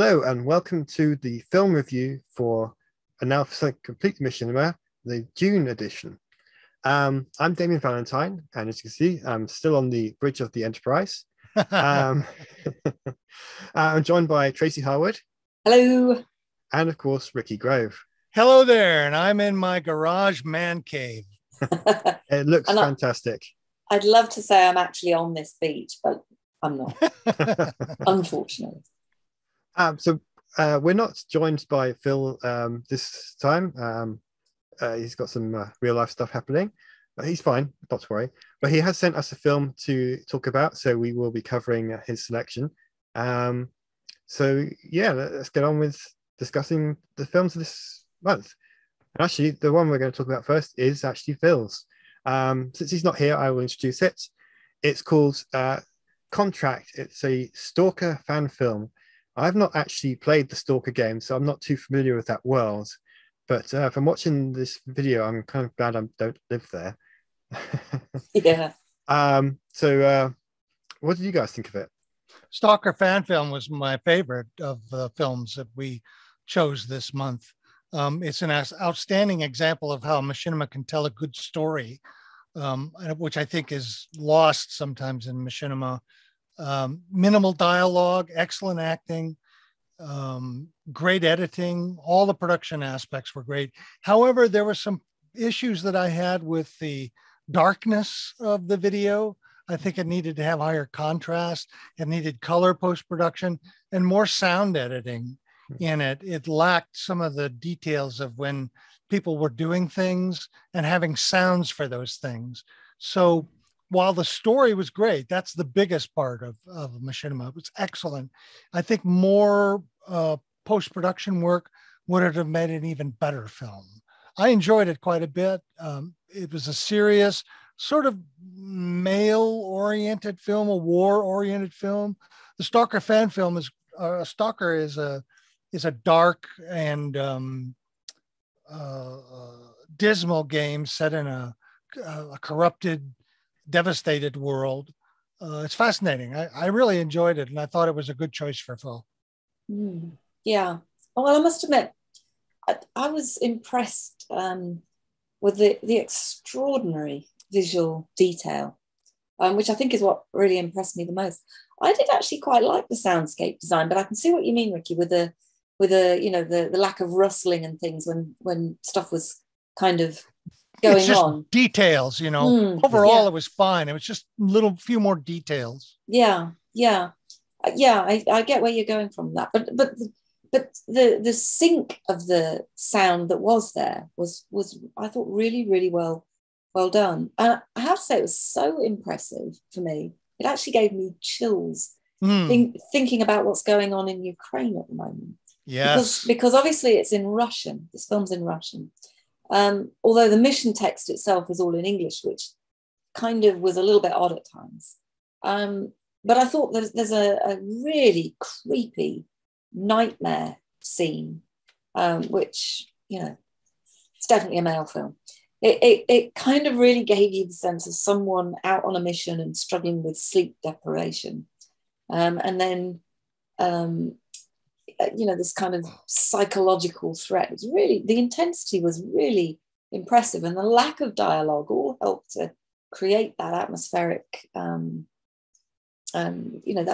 Hello and welcome to the film review for Completely Machinima, the June edition. I'm Damien Valentine, and as you can see, I'm still on the bridge of the Enterprise. I'm joined by Tracy Harwood. Hello. And of course, Ricky Grove. Hello there, and I'm in my garage man cave. It looks fantastic. I'd love to say I'm actually on this beach, but I'm not, unfortunately. We're not joined by Phil this time. He's got some real life stuff happening. He's fine, not to worry. But he has sent us a film to talk about, so we will be covering his selection. So yeah, let's get on with discussing the films of this month. And actually, the one we're going to talk about first is actually Phil's. Since he's not here, I will introduce it. It's called Contract. It's a Stalker fan film. I've not actually played the Stalker game, so I'm not too familiar with that world. But from watching this video, I'm kind of glad I don't live there. Yeah. So what did you guys think of it? Stalker Fan Film was my favorite of the films that we chose this month. It's an outstanding example of how Machinima can tell a good story, which I think is lost sometimes in Machinima. Minimal dialogue, excellent acting, great editing. All the production aspects were great. However, there were some issues that I had with the darkness of the video. I think it needed to have higher contrast. It needed color post-production and more sound editing in it. It lacked some of the details of when people were doing things and having sounds for those things. So while the story was great, that's the biggest part of Machinima. It was excellent. I think more post-production work would have made an even better film. I enjoyed it quite a bit. It was a serious, sort of male-oriented film, a war-oriented film. The Stalker Fan Film is Stalker is a dark and dismal game set in a corrupted, devastated world. It's fascinating. I really enjoyed it, and I thought it was a good choice for Phil. Yeah. Well, I must admit, I was impressed with the extraordinary visual detail, which I think is what really impressed me the most. I did actually quite like the soundscape design, but I can see what you mean, Ricky, with the the lack of rustling and things when stuff was kind of going it's just on. Details, overall it was fine. It was just few more details. Yeah. I get where you're going from that, but the sync of the sound that was there was I thought really well done. And I have to say it was so impressive for me. It actually gave me chills thinking about what's going on in Ukraine at the moment. Yes, because obviously it's in Russian. This film's in Russian. Although the mission text itself is all in English, which kind of was a little bit odd at times. But I thought there's a really creepy nightmare scene, which, it's definitely a male film. It kind of really gave you the sense of someone out on a mission and struggling with sleep deprivation. And then, this kind of psychological threat was really, the intensity was really impressive, and the lack of dialogue all helped to create that atmospheric, that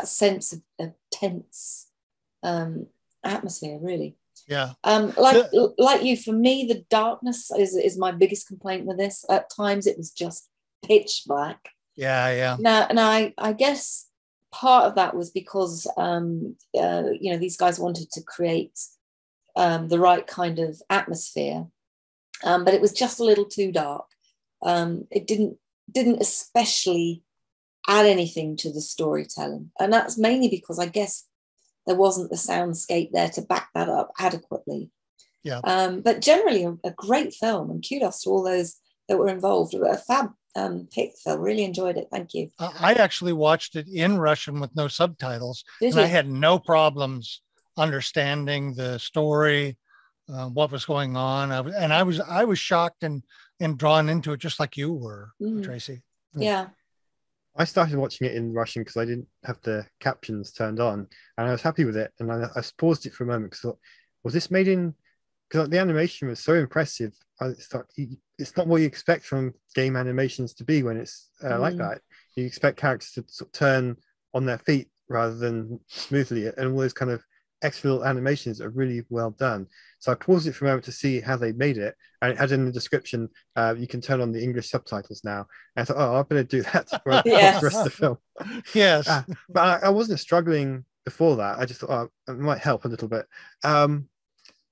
sense of tense atmosphere, really. Yeah. Like you, for me, the darkness is my biggest complaint with this. At times it was just pitch black. Yeah. Now I guess part of that was because these guys wanted to create the right kind of atmosphere, but it was just a little too dark. It didn't especially add anything to the storytelling, and that's mainly because I guess there wasn't the soundscape there to back that up adequately. Yeah. But generally a great film, and kudos to all those that were involved. A fab pick, Phil. Really enjoyed it. Thank you. I actually watched it in Russian with no subtitles. Did you? I had no problems understanding the story, what was going on. I was shocked and drawn into it just like you were, Tracy. Yeah. I started watching it in Russian because I didn't have the captions turned on, and I was happy with it. And I paused it for a moment because I thought, was this made in? Because the animation was so impressive. I thought it's not what you expect from game animations to be when it's like that. You expect characters to sort of turn on their feet rather than smoothly, and all those kind of extra little animations are really well done. So I paused it for a moment to see how they made it, and it had in the description, you can turn on the English subtitles now. And I thought, oh, I better do that for the rest of the film. Yes. But I wasn't struggling before that. I just thought, oh, it might help a little bit.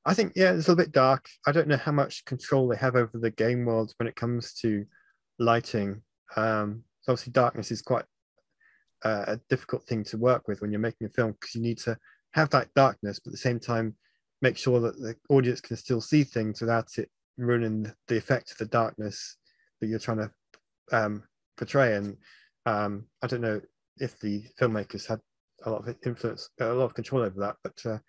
I think, yeah, it's a little bit dark. I don't know how much control they have over the game world when it comes to lighting. So obviously darkness is quite a difficult thing to work with when you're making a film, because you need to have that darkness, but at the same time make sure that the audience can still see things without it ruining the effect of the darkness that you're trying to portray. And I don't know if the filmmakers had a lot of influence, a lot of control over that, but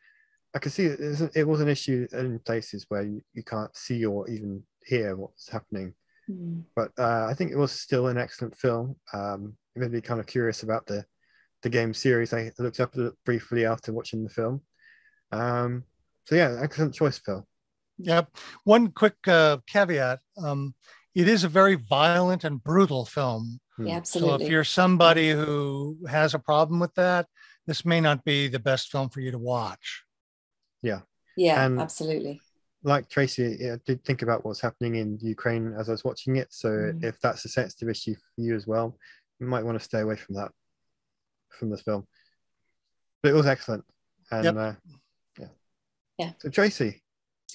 I can see it was an issue in places where you can't see or even hear what's happening. But I think it was still an excellent film. It made me kind of curious about the game series. I looked up it briefly after watching the film. So yeah, excellent choice, Phil. Yep. One quick caveat. It is a very violent and brutal film. Yeah, absolutely. So if you're somebody who has a problem with that, this may not be the best film for you to watch. Yeah. Yeah, and absolutely. Like Tracy, I did think about what's happening in Ukraine as I was watching it. So if that's a sensitive issue for you as well, you might want to stay away from that, from this film. But it was excellent. And yeah. So Tracy,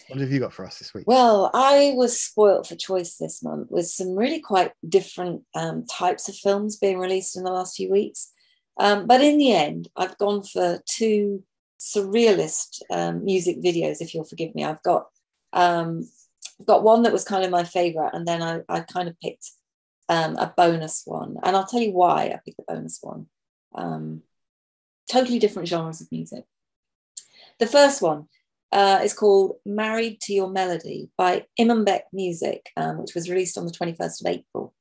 what have you got for us this week? Well, I was spoilt for choice this month with some really quite different types of films being released in the last few weeks. But in the end, I've gone for two surrealist music videos, if you'll forgive me. I've got one that was kind of my favorite, and then I kind of picked a bonus one, and I'll tell you why I picked the bonus one. Totally different genres of music. The first one is called Married to Your Melody by Imanbek Music, which was released on the 21st of April.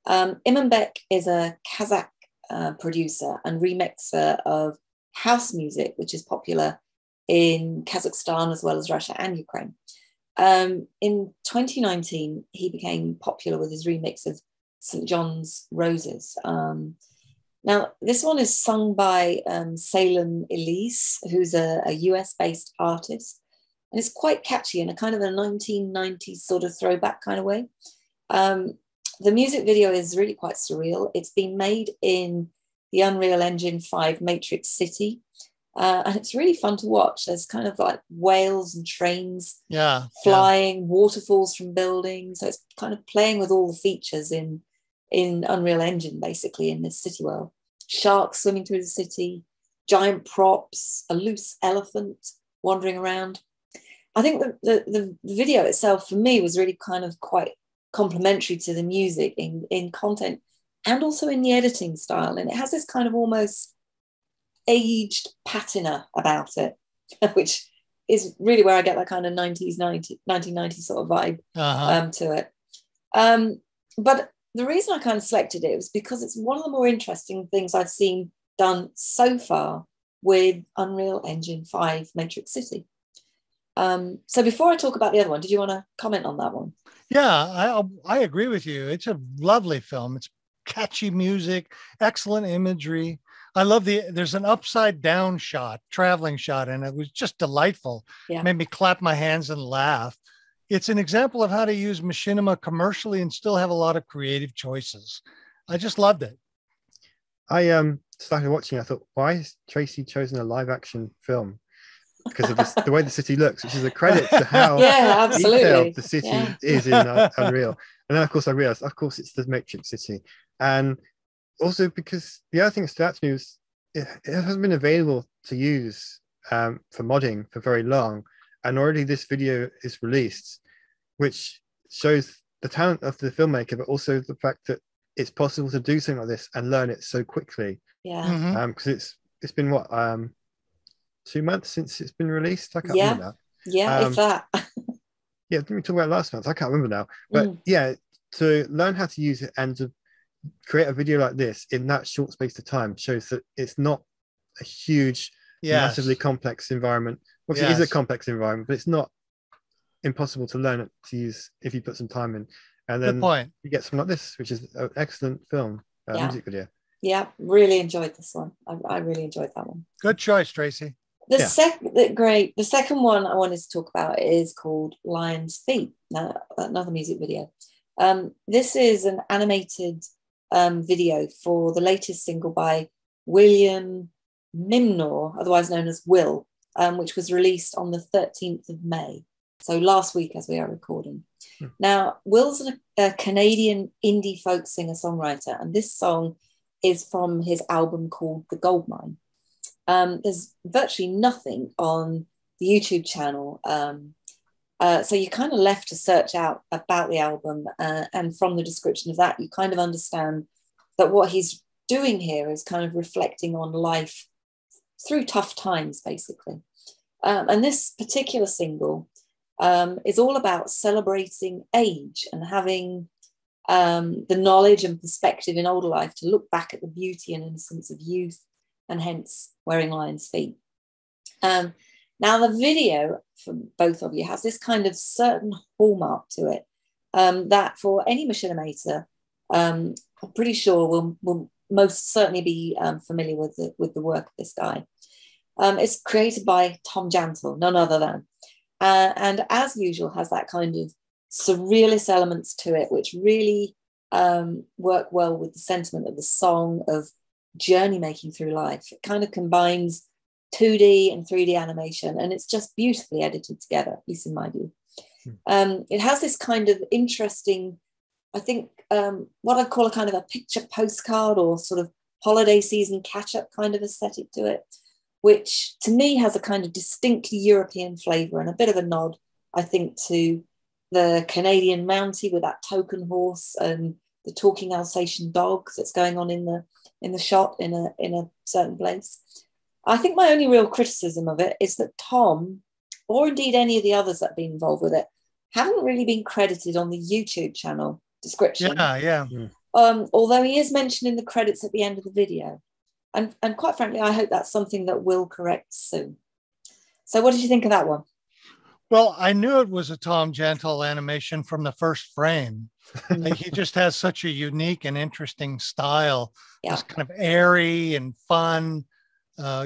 Imanbek is a Kazakh producer and remixer of house music, which is popular in Kazakhstan as well as Russia and Ukraine. In 2019, he became popular with his remix of St. John's Roses. Now, this one is sung by Salem Ilese, who's a US-based artist, and it's quite catchy in a kind of a 1990s sort of throwback kind of way. The music video is really quite surreal. It's been made in the Unreal Engine 5 Matrix City, and it's really fun to watch. There's kind of like whales and trains flying, waterfalls from buildings. So it's kind of playing with all the features in Unreal Engine, basically, in this city world. Sharks swimming through the city, giant props, a loose elephant wandering around. I think the video itself, for me, was really kind of quite complementary to the music in content and also in the editing style. And it has this kind of almost aged patina about it, which is really where I get that kind of 1990 sort of vibe to it. But the reason I kind of selected it was because it's one of the more interesting things I've seen done so far with Unreal Engine 5 Matrix City. So before I talk about the other one, did you want to comment on that one? Yeah, I agree with you. It's a lovely film. It's catchy music, excellent imagery. I love there's an upside down shot, traveling shot, and it was just delightful. Yeah. Made me clap my hands and laugh. It's an example of how to use machinima commercially and still have a lot of creative choices. I just loved it. I started watching. I thought, why has Tracy chosen a live action film? Because of the way the city looks, which is a credit to how detailed the city is in Unreal. And then, of course, I realized, of course, it's the Matrix City. And also because the other thing that stood out to me was it hasn't been available to use for modding for very long. And already this video is released, which shows the talent of the filmmaker, but also the fact that it's possible to do something like this and learn it so quickly. Yeah. Because it's been what 2 months since it's been released. I can't remember now. Yeah, if that. Yeah, didn't we talk about it last month? I can't remember now. But yeah, to learn how to use it and to create a video like this in that short space of time shows that it's not a huge, massively complex environment. Obviously, it is a complex environment, but it's not impossible to learn it to use if you put some time in. And then you get something like this, which is an excellent film, music video. Yeah, really enjoyed this one. I really enjoyed that one. Good choice, Tracy. The second one I wanted to talk about is called Lion's Feet. Now, another music video. This is an animated video for the latest single by William Mimnor, otherwise known as Will, which was released on the 13th of May. So last week as we are recording. Now, Will's a Canadian indie folk singer-songwriter, and this song is from his album called The Goldmine. There's virtually nothing on the YouTube channel. So you're kind of left to search out about the album, and from the description of that, you kind of understand that what he's doing here is kind of reflecting on life through tough times, basically. And this particular single is all about celebrating age and having the knowledge and perspective in older life to look back at the beauty and innocence of youth, and hence wearing lion's feet. Now, the video from both of you has this kind of certain hallmark to it that for any machinimator, I'm pretty sure will most certainly be familiar with the work of this guy. It's created by Tom Jantol, none other than. And as usual, has that kind of surrealist elements to it, which really work well with the sentiment of the song of journey making through life. It kind of combines 2D and 3D animation, and it's just beautifully edited together, at least in my view. It has this kind of interesting, I think, what I'd call a kind of a picture postcard or sort of holiday season catch-up kind of aesthetic to it, which to me has a kind of distinctly European flavour and a bit of a nod, I think, to the Canadian Mountie with that token horse and the talking Alsatian dog that's going on in the shot in a certain place. I think my only real criticism of it is that Tom, or indeed any of the others that have been involved with it, haven't really been credited on the YouTube channel description. Although he is mentioned in the credits at the end of the video. And quite frankly, I hope that's something that will correct soon. So what did you think of that one? Well, I knew it was a Tom Jantol animation from the first frame. He just has such a unique and interesting style. It's kind of airy and fun,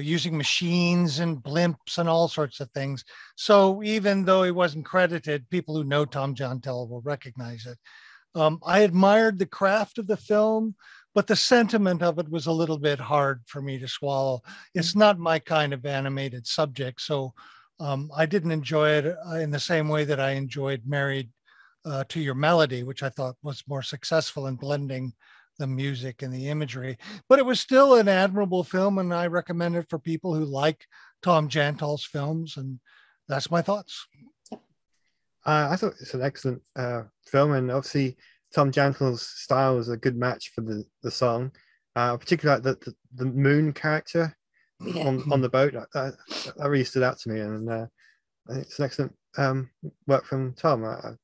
using machines and blimps and all sorts of things. So even though he wasn't credited, people who know Tom Jantol will recognize it. I admired the craft of the film, but the sentiment of it was a little bit hard for me to swallow. It's not my kind of animated subject. So I didn't enjoy it in the same way that I enjoyed Married to Your Melody, which I thought was more successful in blending the music and the imagery. But it was still an admirable film, and I recommend it for people who like Tom Jantol's films, and that's my thoughts. I thought it's an excellent film, and obviously Tom Jantol's style is a good match for the song, particularly like the moon character on the boat. That really stood out to me, and I think it's an excellent work from Tom. I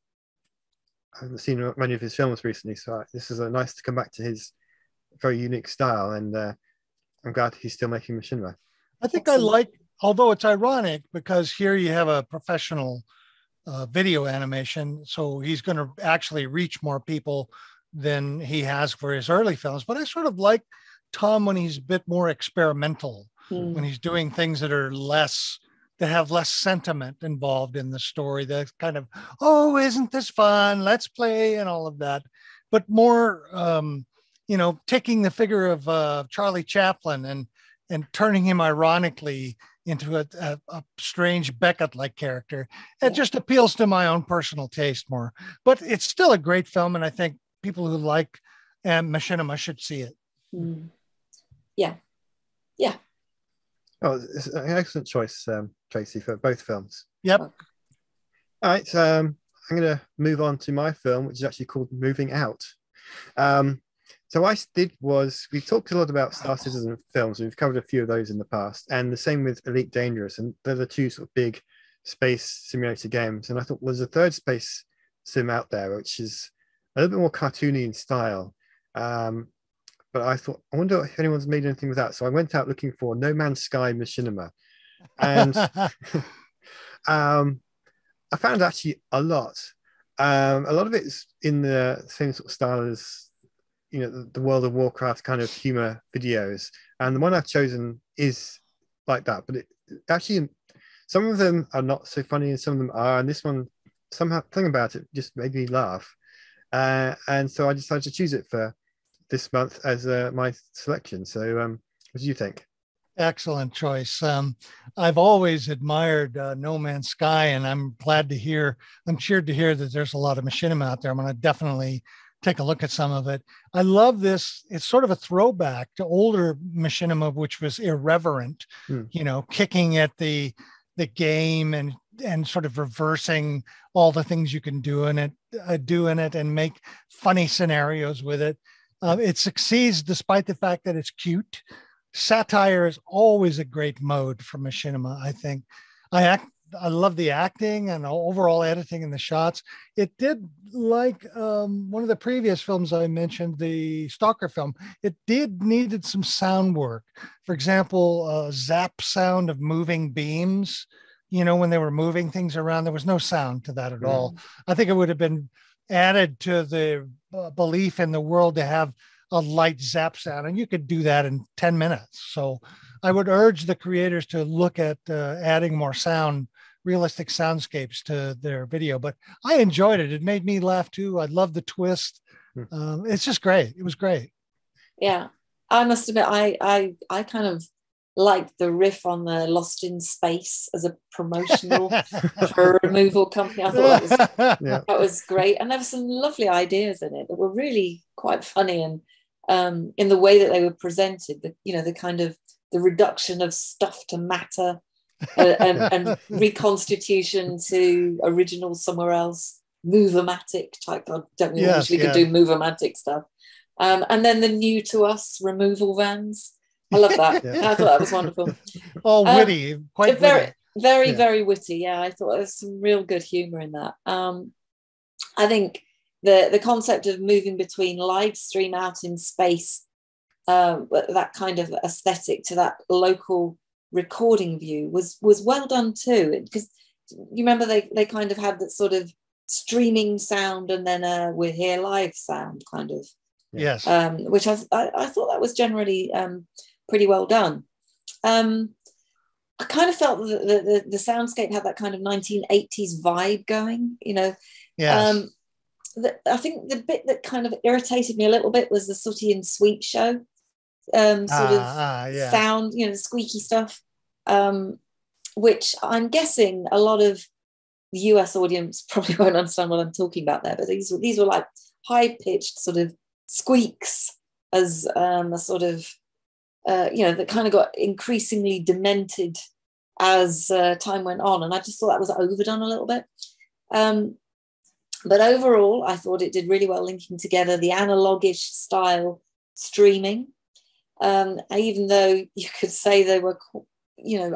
haven't seen many of his films recently, so this is nice to come back to his very unique style, and I'm glad he's still making machinima. I think I like, although it's ironic because here you have a professional video animation, so he's going to actually reach more people than he has for his early films. But I sort of like Tom when he's a bit more experimental, when he's doing things that are that have less sentiment involved in the story. That's kind of, oh, isn't this fun? Let's play and all of that. But more, taking the figure of Charlie Chaplin and turning him ironically into a strange Beckett-like character. It just appeals to my own personal taste more. But it's still a great film, and I think people who like machinima should see it. Yeah. Oh, it's an excellent choice, Tracy, for both films. Yep. All right, so I'm going to move on to my film, which is actually called Moving Out. So what I did was, we talked a lot about Star Citizen films. We've covered a few of those in the past, and the same with Elite Dangerous, and they're the two sort of big space simulator games. And I thought there's a third space sim out there, which is a little bit more cartoony in style, But I thought, I wonder if anyone's made anything with that. So I went out looking for No Man's Sky Machinima, and I found actually a lot. A lot of it's in the same sort of style as the World of Warcraft kind of humor videos, and the one I've chosen is like that. But actually, some of them are not so funny, and some of them are. And this one, somehow, thing about it just made me laugh, and so I decided to choose it for this month as my selection. So, what do you think? Excellent choice. I've always admired No Man's Sky, and I'm cheered to hear that there's a lot of machinima out there. I'm going to definitely take a look at some of it. I love this. It's sort of a throwback to older machinima, which was irreverent, kicking at the game and sort of reversing all the things you can do in it and make funny scenarios with it. It succeeds despite the fact that it's cute. Satire is always a great mode for machinima, I think. I love the acting and overall editing and the shots. It did, like one of the previous films I mentioned, the Stalker film, it needed some sound work. For example, zap sound of moving beams, when they were moving things around, there was no sound to that at all. I think it would have been added to the belief in the world to have a light zap sound, and you could do that in 10 minutes. So I would urge the creators to look at adding more realistic soundscapes to their video. But I enjoyed it. It made me laugh too. I love the twist. It's just great. It was great. Yeah, I must admit, I kind of liked the riff on the Lost in Space as a promotional for a removal company. I thought that was great, and there were some lovely ideas in it that were really quite funny, and in the way that they were presented, the kind of the reduction of stuff to matter and reconstitution to original somewhere else, move-o-matic type. I don't think we could do move-o-matic stuff, and then the new to us removal vans. I love that. I thought that was wonderful. Witty, quite very, very, very witty. Yeah, I thought there was some real good humor in that. I think the concept of moving between live stream out in space, that kind of aesthetic to that local recording view was well done too. Because you remember they kind of had that sort of streaming sound and then we're here live sound kind of. Yes. Which I thought that was generally pretty well done. I kind of felt that the soundscape had that kind of 1980s vibe going, Yes. I think the bit that kind of irritated me a little bit was the Sooty and Sweet show sound, the squeaky stuff, which I'm guessing a lot of the US audience probably won't understand what I'm talking about there, but these were like high-pitched sort of squeaks as a sort of that kind of got increasingly demented as time went on, and I just thought that was overdone a little bit. But overall, I thought it did really well linking together the analogish style streaming, even though you could say there were,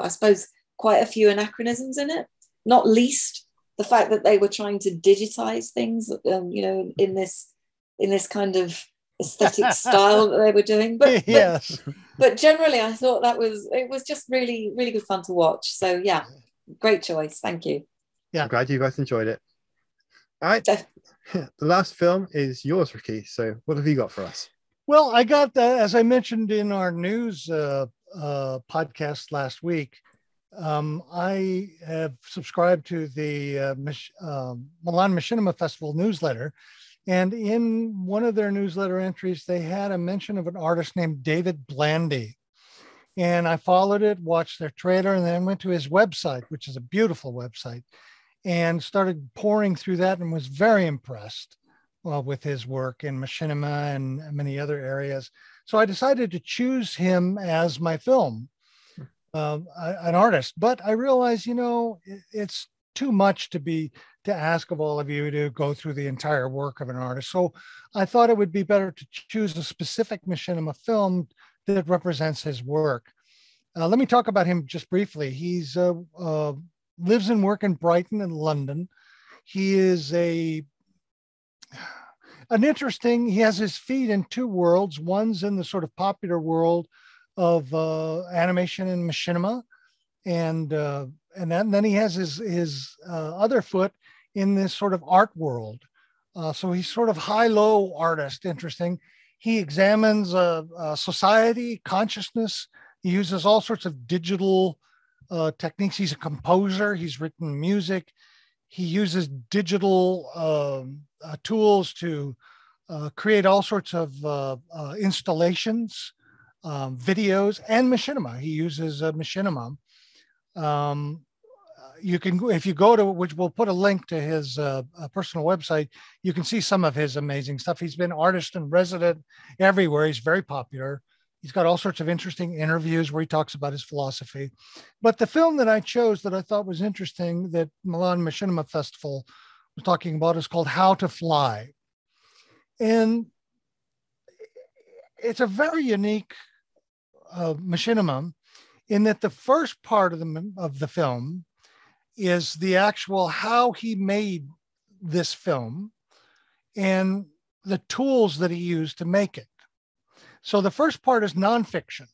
I suppose quite a few anachronisms in it, not least the fact that they were trying to digitize things, in this kind of aesthetic style that they were doing. But yes. But generally, I thought it was just really, really good fun to watch. So yeah, great choice. Thank you. Yeah, I'm glad you guys enjoyed it. All right. The last film is yours, Ricky. So what have you got for us? Well, I got, as I mentioned in our news podcast last week, I have subscribed to the Milan Machinima Festival newsletter. And in one of their newsletter entries, they had a mention of an artist named David Blandy. And I followed it, watched their trailer, and then went to his website, which is a beautiful website, and started pouring through that and was very impressed with his work in machinima and many other areas. So I decided to choose him as my film, an artist. But I realized, it's too much to ask of all of you to go through the entire work of an artist. So I thought it would be better to choose a specific machinima film that represents his work. Let me talk about him just briefly. He's lives and works in Brighton and London. He is he has his feet in two worlds. One's in the sort of popular world of animation and machinima, and then he has his other foot in this sort of art world. So he's sort of high-low artist, interesting. He examines society, consciousness. He uses all sorts of digital techniques. He's a composer. He's written music. He uses digital tools to create all sorts of installations, videos, and machinima. He uses machinima. You can, if you go to, which we'll put a link to his personal website, you can see some of his amazing stuff. He's been artist in resident everywhere. He's very popular. He's got all sorts of interesting interviews where he talks about his philosophy. But the film that I chose that I thought was interesting that Milan Machinima Festival was talking about is called How to Fly. And it's a very unique machinima in that the first part of the film is the actual how he made this film and the tools that he used to make it. So the first part is nonfiction.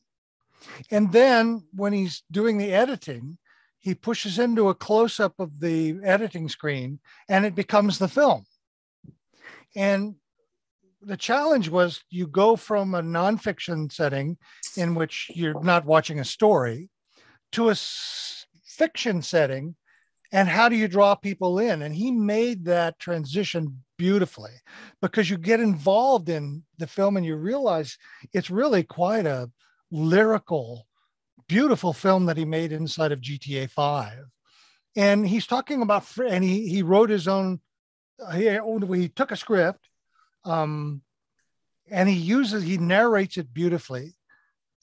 And then when he's doing the editing, he pushes into a close-up of the editing screen and it becomes the film. And the challenge was you go from a nonfiction setting in which you're not watching a story to a fiction setting. And how do you draw people in? And he made that transition beautifully because you get involved in the film and you realize it's really quite a lyrical, beautiful film that he made inside of GTA 5. And he's talking about, and he wrote his own, he took a script and he narrates it beautifully.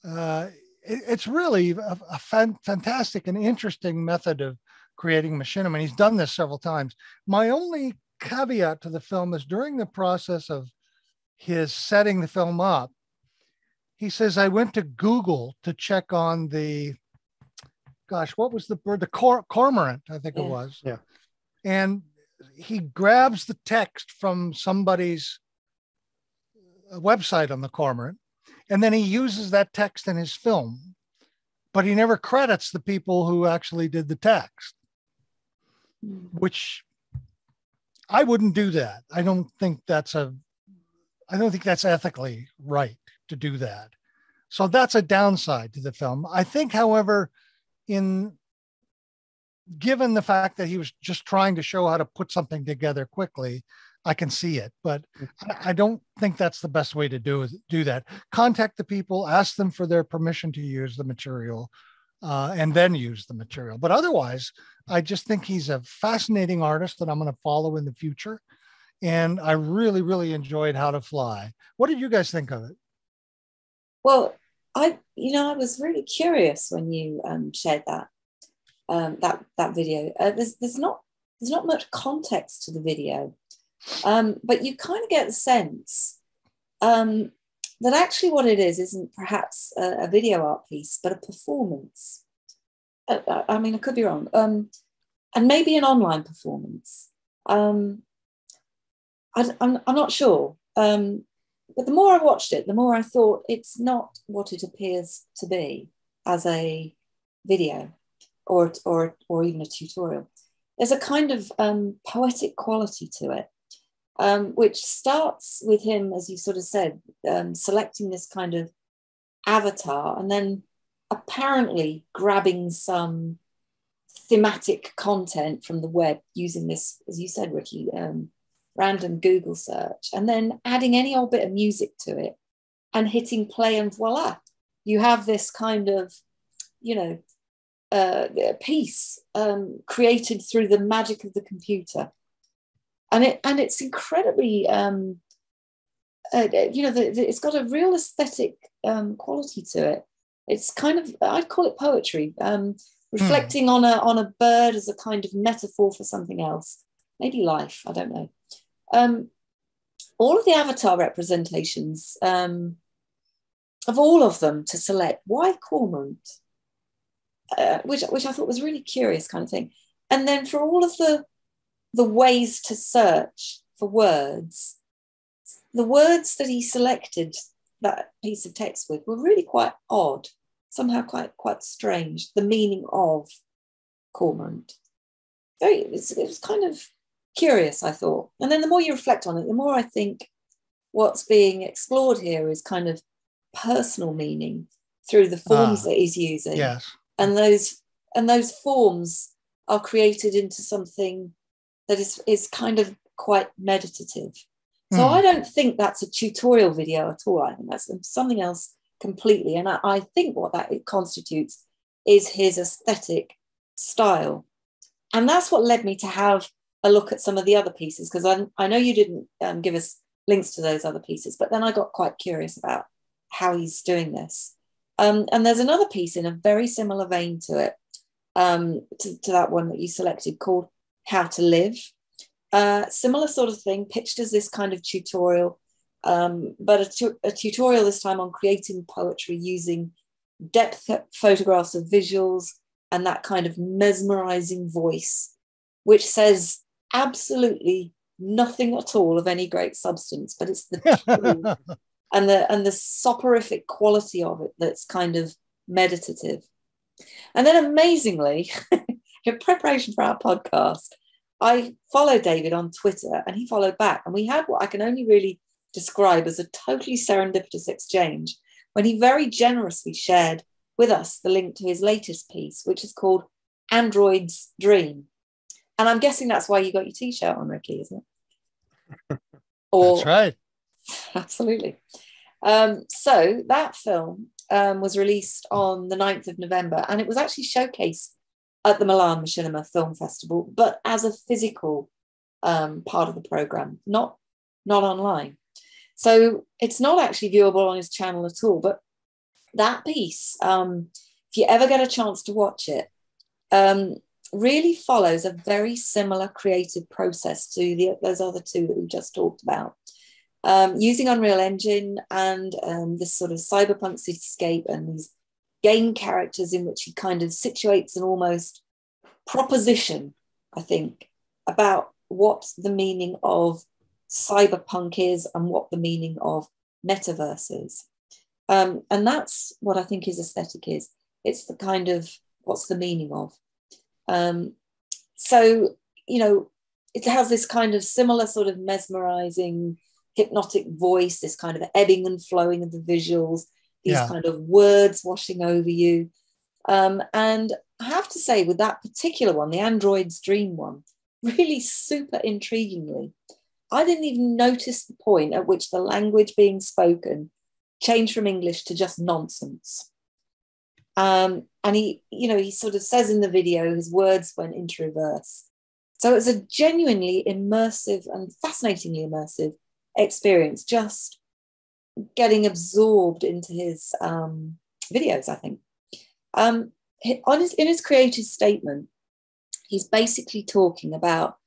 It's really a fantastic and interesting method of creating machinima, and he's done this several times. My only caveat to the film is during the process of his setting the film up, he says, I went to Google to check on the, what was the bird? The cormorant, I think it was. Yeah. And he grabs the text from somebody's website on the cormorant, and then he uses that text in his film, but he never credits the people who actually did the text, which I wouldn't do that. I don't think that's ethically right to do that. So that's a downside to the film. I think, however, given the fact that he was just trying to show how to put something together quickly, I can see it, but I don't think that's the best way to do that. Contact the people, ask them for their permission to use the material, and then use the material. But otherwise, I just think he's a fascinating artist that I'm going to follow in the future. And I really, really enjoyed How to Fly. What did you guys think of it? Well, I was really curious when you shared that video. There's not much context to the video, but you kind of get the sense that actually what it is isn't perhaps a video art piece, but a performance. I mean, I could be wrong, and maybe an online performance. I'm not sure. But the more I watched it, the more I thought it's not what it appears to be as a video or even a tutorial. There's a kind of poetic quality to it, which starts with him, as you sort of said, selecting this kind of avatar and then apparently grabbing some thematic content from the web using this, as you said, Ricky, random Google search, and then adding any old bit of music to it and hitting play, and voila, you have this kind of, piece created through the magic of the computer. And it's incredibly, it's got a real aesthetic quality to it. It's kind of, I'd call it poetry, reflecting on a bird as a kind of metaphor for something else, maybe life, I don't know. All of the avatar representations, of all of them to select, why cormorant? Which I thought was really curious kind of thing. And then for all of the ways to search for words, the words that he selected that piece of text with were really quite odd, somehow quite strange. The meaning of cormorant. It was kind of curious, I thought. And then the more you reflect on it, the more I think what's being explored here is kind of personal meaning through the forms that he's using. Yes. And those forms are created into something that is kind of quite meditative. So I don't think that's a tutorial video at all. I think that's something else completely. And I think what it constitutes is his aesthetic style. And that's what led me to have a look at some of the other pieces, because I know you didn't give us links to those other pieces, but then I got quite curious about how he's doing this. And there's another piece in a very similar vein to it, to that one that you selected, called How to Live. Similar sort of thing, pitched as this kind of tutorial, but a tutorial this time on creating poetry using depth photographs of visuals and that kind of mesmerizing voice, which says absolutely nothing at all of any great substance, but it's the truth and the soporific quality of it that's kind of meditative. And then amazingly, in preparation for our podcast, I followed David on Twitter and he followed back. And we had what I can only really describe as a totally serendipitous exchange when he very generously shared with us the link to his latest piece, which is called Android's Dream. And I'm guessing that's why you got your t-shirt on, Ricky, isn't it? That's right. Absolutely. So that film was released on the 9th of November, and it was actually showcased at the Milan Machinima Film Festival, but as a physical part of the program, not online. So it's not actually viewable on his channel at all. But that piece, if you ever get a chance to watch it, really follows a very similar creative process to those other two that we just talked about. Using Unreal Engine and this sort of cyberpunk cityscape and these game characters in which he kind of situates an almost proposition, I think, about what the meaning of cyberpunk is and what the meaning of metaverse is. And that's what I think his aesthetic is. It's the kind of what's the meaning of. So, it has this kind of similar sort of mesmerizing, hypnotic voice, this kind of ebbing and flowing of the visuals, these kind of words washing over you. And I have to say, with that particular one, the Android's Dream one, really super intriguingly, I didn't even notice the point at which the language being spoken changed from English to just nonsense. And he sort of says in the video, his words went into reverse. So it's a genuinely immersive and fascinatingly immersive experience, just getting absorbed into his videos, I think. In his creative statement, he's basically talking about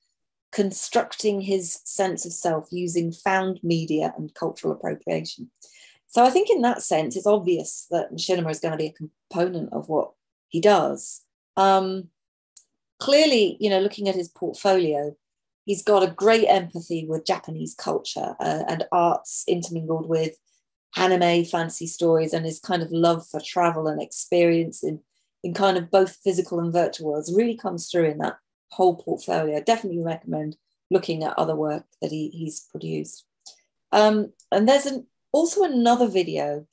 constructing his sense of self using found media and cultural appropriation. So I think in that sense, it's obvious that machinima is going to be a component of what he does. Clearly, looking at his portfolio, he's got a great empathy with Japanese culture and arts intermingled with anime, fantasy stories, and his kind of love for travel and experience in kind of both physical and virtual worlds really comes through in that whole portfolio. I definitely recommend looking at other work that he's produced. And there's also another video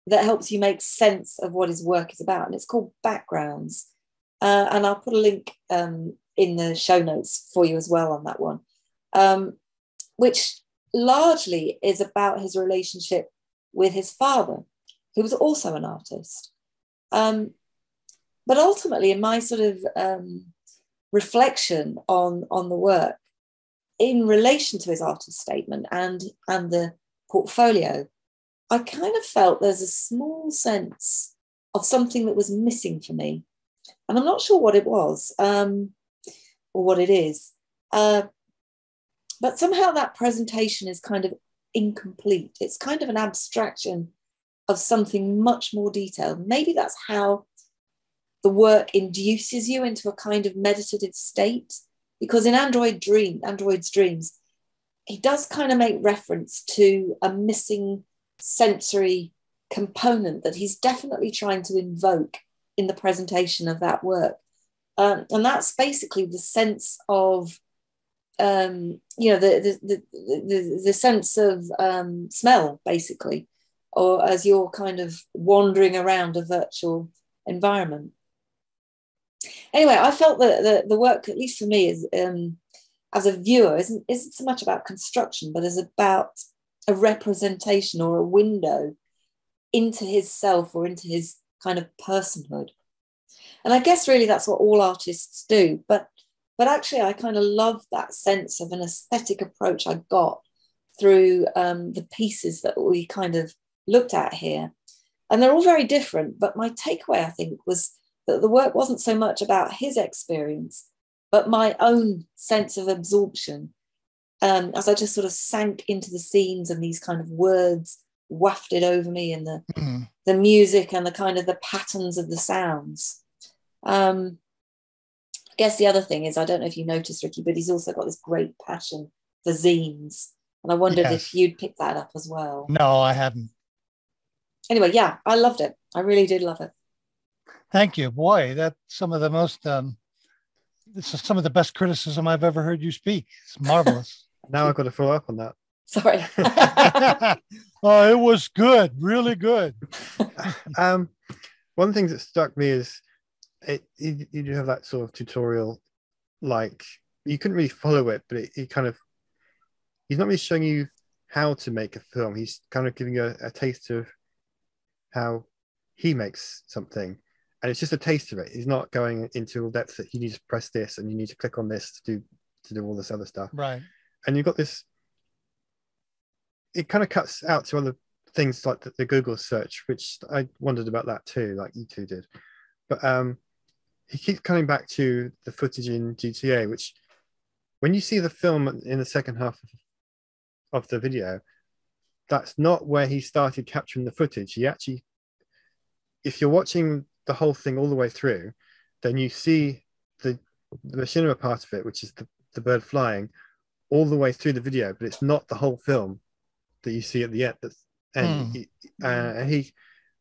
that helps you make sense of what his work is about, and it's called Backgrounds. And I'll put a link in the show notes for you as well on that one, which largely is about his relationship with his father, who was also an artist. But ultimately, in my sort of reflection on the work in relation to his artist statement and the portfolio, I kind of felt there's a small sense of something that was missing for me. And I'm not sure what it was or what it is. But somehow that presentation is kind of incomplete. It's kind of an abstraction of something much more detailed. Maybe that's how the work induces you into a kind of meditative state. Because in Android's Dreams, he does kind of make reference to a missing sensory component that he's definitely trying to invoke in the presentation of that work. And that's basically the sense of, the sense of smell, basically, or as you're kind of wandering around a virtual environment. Anyway, I felt that the work, at least for me, is as a viewer, isn't so much about construction, but is about a representation or a window into his self or into his kind of personhood. And I guess really that's what all artists do. But actually, I kind of love that sense of an aesthetic approach I got through the pieces that we kind of looked at here. And they're all very different. But my takeaway, I think, was that the work wasn't so much about his experience, but my own sense of absorption, as I just sort of sank into the scenes and these kind of words wafted over me, and the music and the kind of the patterns of the sounds. I guess the other thing is, I don't know if you noticed, Ricky, but he's also got this great passion for zines. And I wondered if you'd pick that up as well. No, I hadn't. Anyway, yeah, I loved it. I really did love it. Thank you. Boy, that's some of the most, this is some of the best criticism I've ever heard you speak. It's marvelous. Now I've got to follow up on that. Sorry. Oh, it was good. Really good. One of the things that struck me is you do have that sort of tutorial, like you couldn't really follow it, but he's not really showing you how to make a film. He's kind of giving you a taste of how he makes something. And it's just a taste of it. He's not going into all depth that you need to press this and you need to click on this to do all this other stuff. Right. And you've got this, it kind of cuts out to other things like the Google search, which I wondered about that too, like you two did. But he keeps coming back to the footage in GTA, which when you see the film in the second half of the video, that's not where he started capturing the footage. He actually, if you're watching the whole thing all the way through, then you see the machinima part of it, which is the bird flying, all the way through the video, but it's not the whole film that you see at the end. He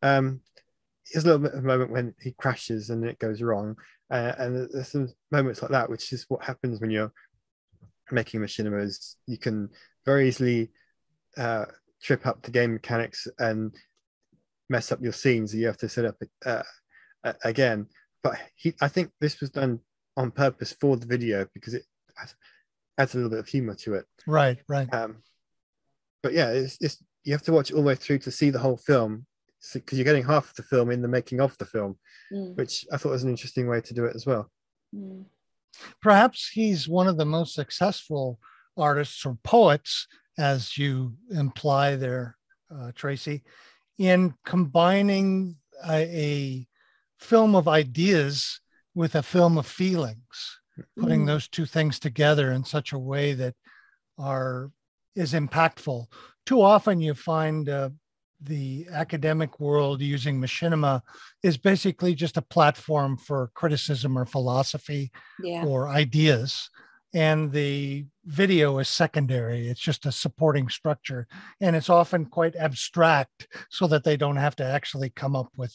has a little bit of a moment when he crashes and it goes wrong, and there's some moments like that, which is what happens when you're making machinimas. You can very easily trip up the game mechanics and mess up your scenes that you have to set up again. But I think this was done on purpose for the video because it adds a little bit of humor to it. Right. But yeah, it's you have to watch it all the way through to see the whole film, because you're getting half of the film in the making of the film, which I thought was an interesting way to do it as well. Perhaps he's one of the most successful artists or poets, as you imply there, Tracy, in combining a film of ideas with a film of feelings, putting those two things together in such a way that is impactful. Too often you find the academic world using machinima is basically just a platform for criticism or philosophy or ideas. And the video is secondary. It's just a supporting structure. And it's often quite abstract so that they don't have to actually come up with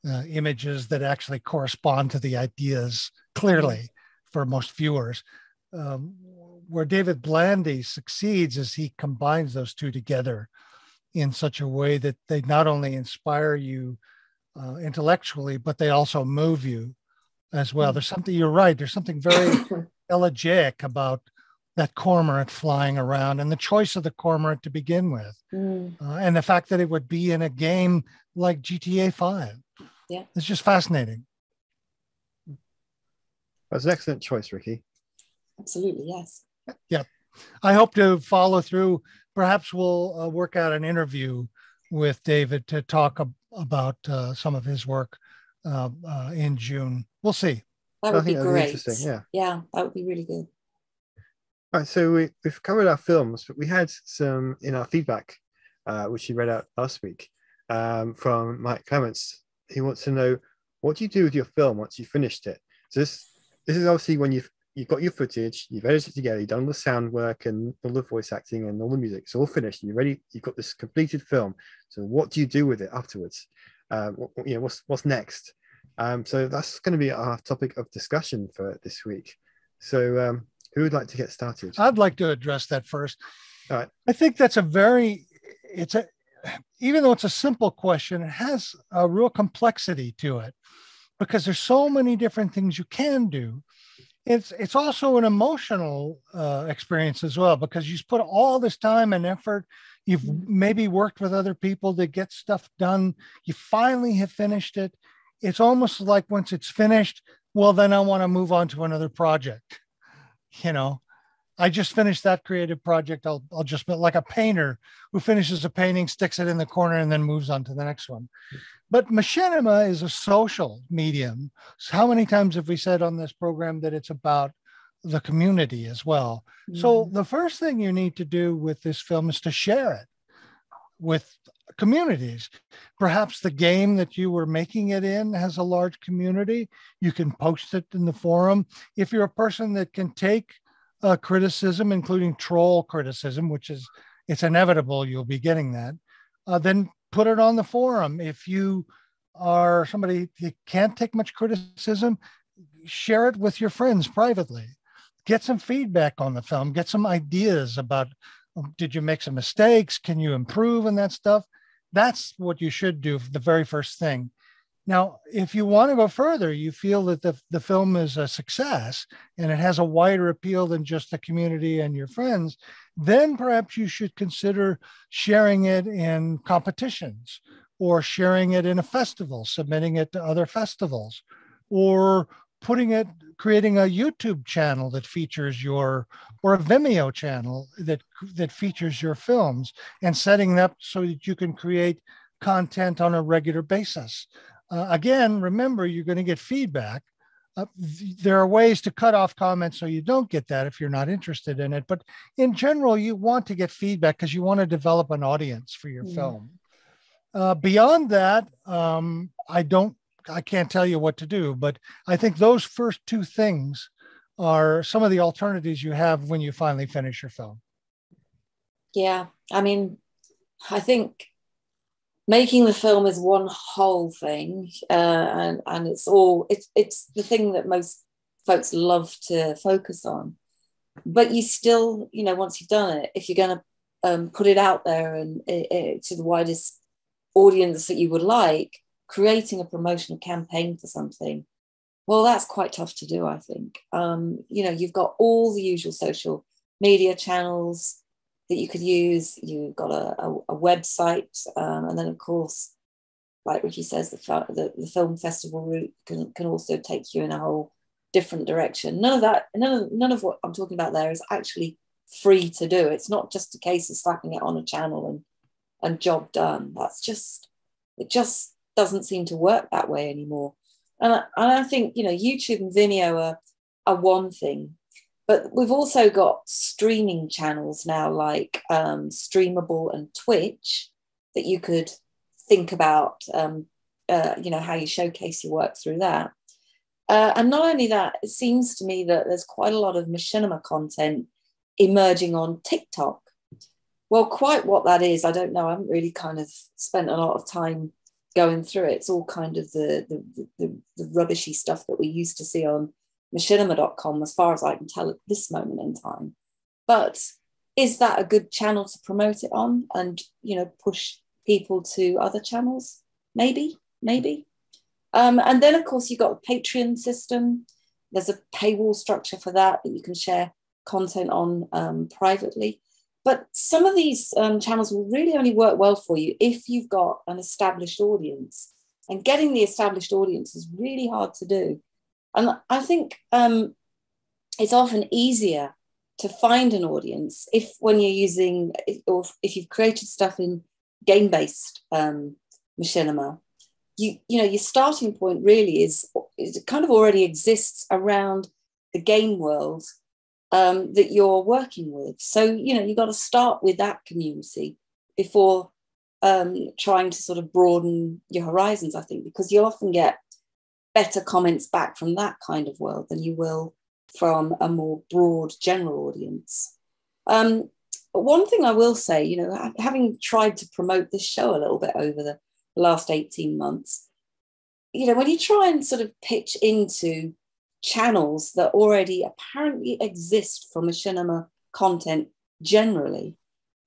images that actually correspond to the ideas clearly for most viewers. Where David Blandy succeeds is he combines those two together in such a way that they not only inspire you intellectually, but they also move you as well. There's something, you're right, there's something very elegiac about that cormorant flying around and the choice of the cormorant to begin with. And the fact that it would be in a game like GTA 5. Yeah. It's just fascinating. That's an excellent choice, Ricky. Absolutely, yes. Yeah. I hope to follow through. Perhaps we'll work out an interview with David to talk about some of his work in June. We'll see. That would be great. Interesting. Yeah, that would be really good. All right, so we've covered our films, but we had some in our feedback, which you read out last week, from Mike Clements. He wants to know, what do you do with your film once you finished it? So this is obviously when you've you've got your footage, you've edited it together, you've done the sound work and all the voice acting and all the music. It's all finished. You're ready. You've got this completed film. So what do you do with it afterwards? What's next? So that's going to be our topic of discussion for this week. So who would like to get started? I'd like to address that first. All right. I think that's even though it's a simple question, it has a real complexity to it because there's so many different things you can do. It's also an emotional experience as well, because you've put all this time and effort. You've maybe worked with other people to get stuff done. You finally have finished it. It's almost like once it's finished, well, then I want to move on to another project. I just finished that creative project. I'll just be like a painter who finishes a painting, sticks it in the corner, and then moves on to the next one. But machinima is a social medium. So how many times have we said on this program that it's about the community as well? Mm-hmm. So the first thing you need to do with this film is to share it with communities. Perhaps the game that you were making it in has a large community. You can post it in the forum. If you're a person that can take criticism, including troll criticism, it's inevitable you'll be getting that, then put it on the forum. If you are somebody who can't take much criticism, share it with your friends privately. Get some feedback on the film. Get some ideas about, did you make some mistakes? Can you improve and that stuff? That's what you should do for the very first thing. Now, if you want to go further, you feel that the film is a success and it has a wider appeal than just the community and your friends, then perhaps you should consider sharing it in competitions or sharing it in a festival, submitting it to other festivals, or creating a YouTube channel that features or a Vimeo channel that features your films, and setting it up so that you can create content on a regular basis. Again, remember, you're going to get feedback. There are ways to cut off comments so you don't get that if you're not interested in it. But in general, you want to get feedback because you want to develop an audience for your film. Beyond that, I can't tell you what to do, but I think those first two things are some of the alternatives you have when you finally finish your film. Yeah, I mean, I think making the film is one whole thing, and it's the thing that most folks love to focus on. But you still, once you've done it, if you're going to put it out there and to the widest audience that you would like, creating a promotional campaign for something, well, that's quite tough to do, I think. You've got all the usual social media channels that you could use. You've got a website, and then of course, like Ricky says, the film festival route can also take you in a whole different direction. None of what I'm talking about there is actually free to do. It's not just a case of slapping it on a channel and job done. It just doesn't seem to work that way anymore. And I think YouTube and Vimeo are one thing. But we've also got streaming channels now, like Streamable and Twitch, that you could think about, how you showcase your work through that. And not only that, it seems to me that there's quite a lot of machinima content emerging on TikTok. Well, quite what that is, I don't know. I haven't really kind of spent a lot of time going through it. It's all kind of the rubbishy stuff that we used to see on machinima.com, as far as I can tell at this moment in time. But is that a good channel to promote it on and push people to other channels? Maybe. And then of course you've got the Patreon system. There's a paywall structure for that you can share content on privately. But some of these channels will really only work well for you if you've got an established audience, and getting the established audience is really hard to do. And I think it's often easier to find an audience when you're using, or if you've created stuff in game-based machinima, your starting point really is it kind of already exists around the game world that you're working with. So, you've got to start with that community before trying to sort of broaden your horizons, I think, because you often get better comments back from that kind of world than you will from a more broad general audience. But one thing I will say, you know, having tried to promote this show a little bit over the last 18 months, you know, when you try and sort of pitch into channels that already apparently exist for machinima content generally,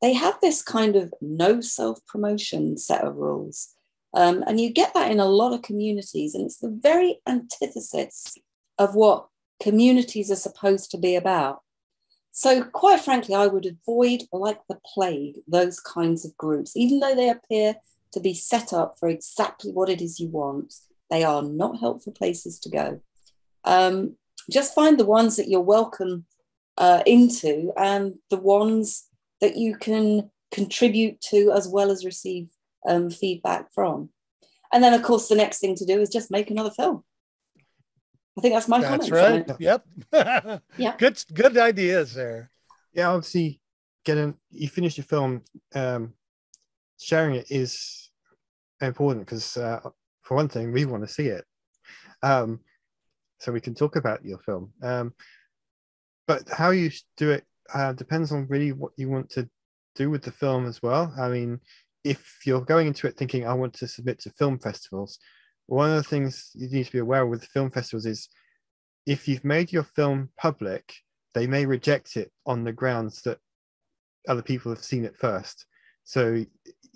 they have this kind of no self-promotion set of rules. And you get that in a lot of communities, and it's the very antithesis of what communities are supposed to be about. So quite frankly, I would avoid like the plague those kinds of groups, even though they appear to be set up for exactly what it is you want. They are not helpful places to go. Just find the ones that you're welcome into, and the ones that you can contribute to as well as receive feedback from. And then, of course, the next thing to do is just make another film. I think that's my comment. That's right. Yep. Yeah. Good ideas there. Yeah, obviously, you finish your film, sharing it is important because, for one thing, we want to see it, so we can talk about your film. But how you do it depends on really what you want to do with the film as well. I mean, if you're going into it thinking, I want to submit to film festivals, one of the things you need to be aware of with film festivals is if you've made your film public, they may reject it on the grounds that other people have seen it first. So,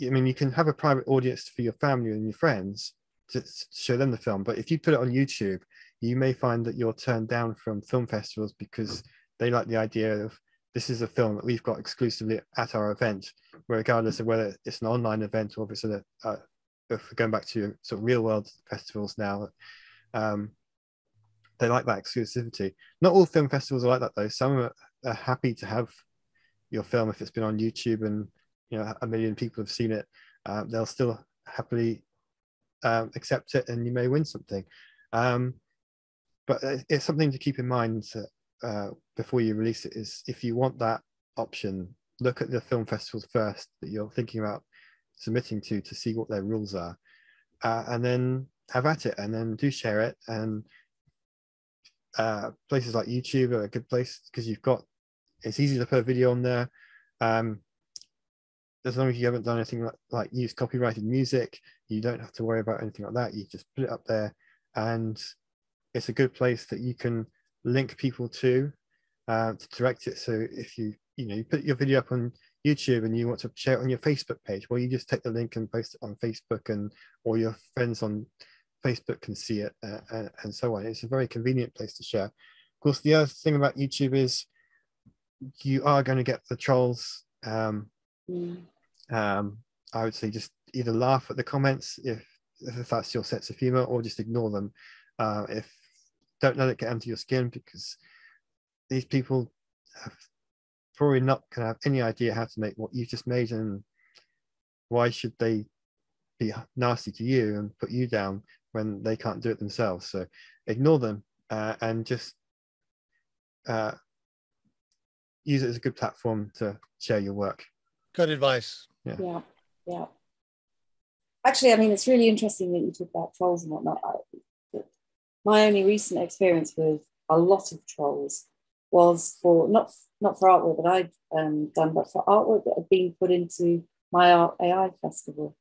I mean, you can have a private audience for your family and your friends to show them the film, but if you put it on YouTube, you may find that you're turned down from film festivals because they like the idea of this is a film that we've got exclusively at our event, regardless of whether it's an online event or if it's if we're going back to sort of real world festivals now, they like that exclusivity. Not all film festivals are like that though. Some are happy to have your film if it's been on YouTube and you know 1 million people have seen it. They'll still happily accept it, and you may win something. But it's something to keep in mind before you release it. Is if you want that option, look at the film festivals first that you're thinking about submitting to see what their rules are, and then have at it, and then do share it. And places like YouTube are a good place because it's easy to put a video on there. As long as you haven't done anything like use copyrighted music, you don't have to worry about anything like that. You just put it up there, and it's a good place that you can link people to direct it. So if you put your video up on YouTube and you want to share it on your Facebook page, well, you just take the link and post it on Facebook, and all your friends on Facebook can see it, and so on. It's a very convenient place to share. Of course, the other thing about YouTube is you are going to get the trolls. I would say just either laugh at the comments if that's your sense of humor, or just ignore them. If don't let it get under your skin, because these people have probably not going to have any idea how to make what you just made, and why should they be nasty to you and put you down when they can't do it themselves? So ignore them and just use it as a good platform to share your work. Good advice. Yeah. Actually, I mean, it's really interesting that you talk about trolls and whatnot. My only recent experience with a lot of trolls was for not for artwork that I'd done, but for artwork that had been put into my Art AI festival.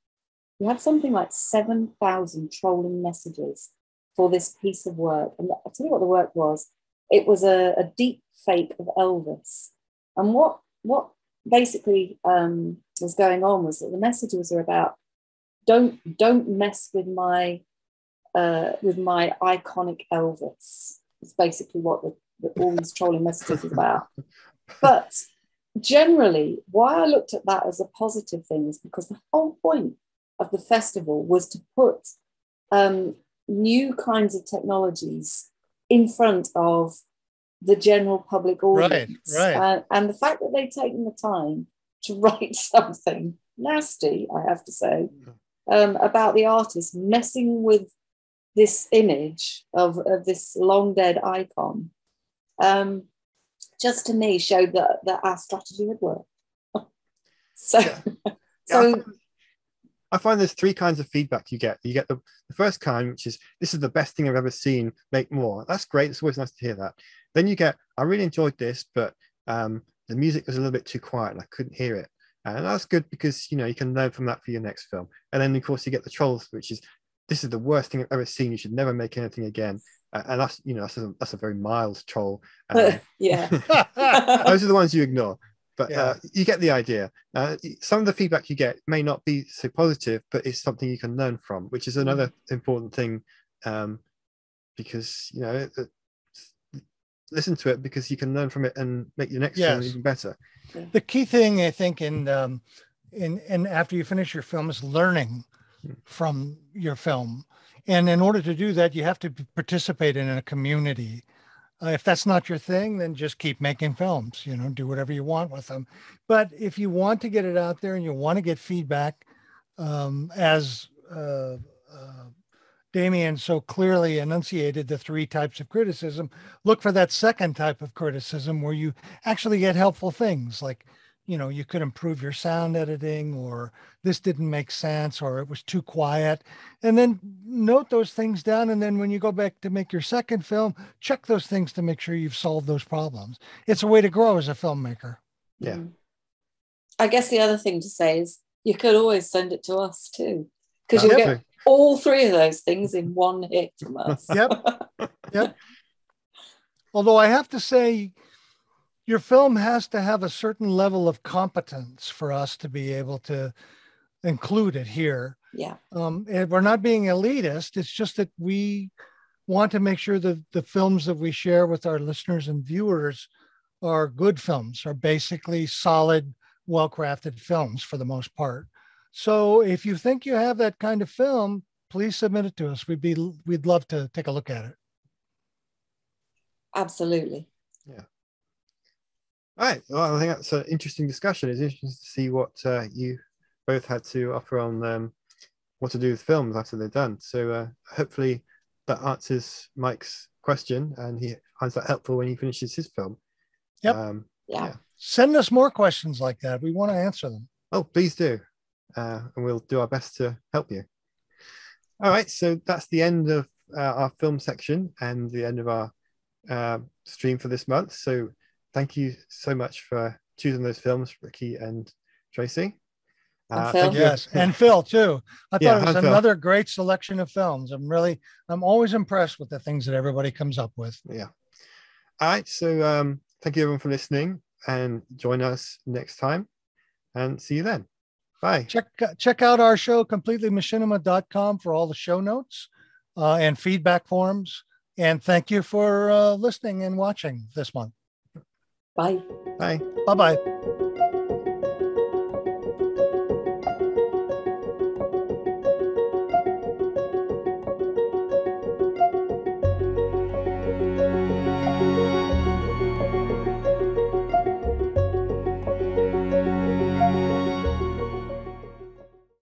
We had something like 7,000 trolling messages for this piece of work. And I'll tell you what the work was. It was a deep fake of Elvis. And what basically was going on was that the messages are about don't mess with my iconic Elvis. It's basically what all these trolling messages is about. But generally, why I looked at that as a positive thing is because the whole point of the festival was to put new kinds of technologies in front of the general public audience. Right. And the fact that they've taken the time to write something nasty, I have to say, about the artist messing with this image of this long dead icon, just to me showed that our strategy had worked. So, yeah. so I find there's three kinds of feedback you get. You get the first kind, which is, this is the best thing I've ever seen, make more. That's great. It's always nice to hear that. Then you get, I really enjoyed this, but the music was a little bit too quiet and I couldn't hear it. And that's good because, you know, you can learn from that for your next film. And then, of course, you get the trolls, which is, this is the worst thing I've ever seen. You should never make anything again. And that's, you know, that's a very mild troll. Yeah. Those are the ones you ignore. But Yeah. you get the idea. Some of the feedback you get may not be so positive, but it's something you can learn from, which is another important thing. Because, you know, listen to it because you can learn from it and make your next film even better. The key thing, I think, in after you finish your film is learning from your film. And in order to do that, you have to participate in a community. If that's not your thing, then just keep making films, you know, do whatever you want with them. But if you want to get it out there and you want to get feedback, as Damien so clearly enunciated the three types of criticism, look for that second type of criticism where you actually get helpful things like, you know, you could improve your sound editing, or this didn't make sense, or it was too quiet. And then note those things down. And then when you go back to make your second film, check those things to make sure you've solved those problems. It's a way to grow as a filmmaker. Yeah. I guess the other thing to say is you could always send it to us too, because you'll get all three of those things in one hit from us. Yep. Although I have to say, your film has to have a certain level of competence for us to be able to include it here. Yeah. We're not being elitist. It's just that we want to make sure that the films that we share with our listeners and viewers are good films, are basically solid, well-crafted films for the most part. So if you think you have that kind of film, please submit it to us. We'd love to take a look at it. Absolutely. Yeah. All right. Well, I think that's an interesting discussion. It's interesting to see what you both had to offer on what to do with films after they're done. So hopefully that answers Mike's question and he finds that helpful when he finishes his film. Yep. Yeah. Send us more questions like that. We want to answer them. Oh, please do. And we'll do our best to help you. All right. So that's the end of our film section and the end of our stream for this month. So thank you so much for choosing those films, Ricky and Tracy. And Phil. Yes, and Phil too. I thought it was Phil. another great selection of films. I'm always impressed with the things that everybody comes up with. Yeah. All right. So thank you everyone for listening and join us next time and see you then. Bye. Check out our show, completelymachinima.com, for all the show notes and feedback forms. And thank you for listening and watching this month. Bye. Bye. Bye-bye.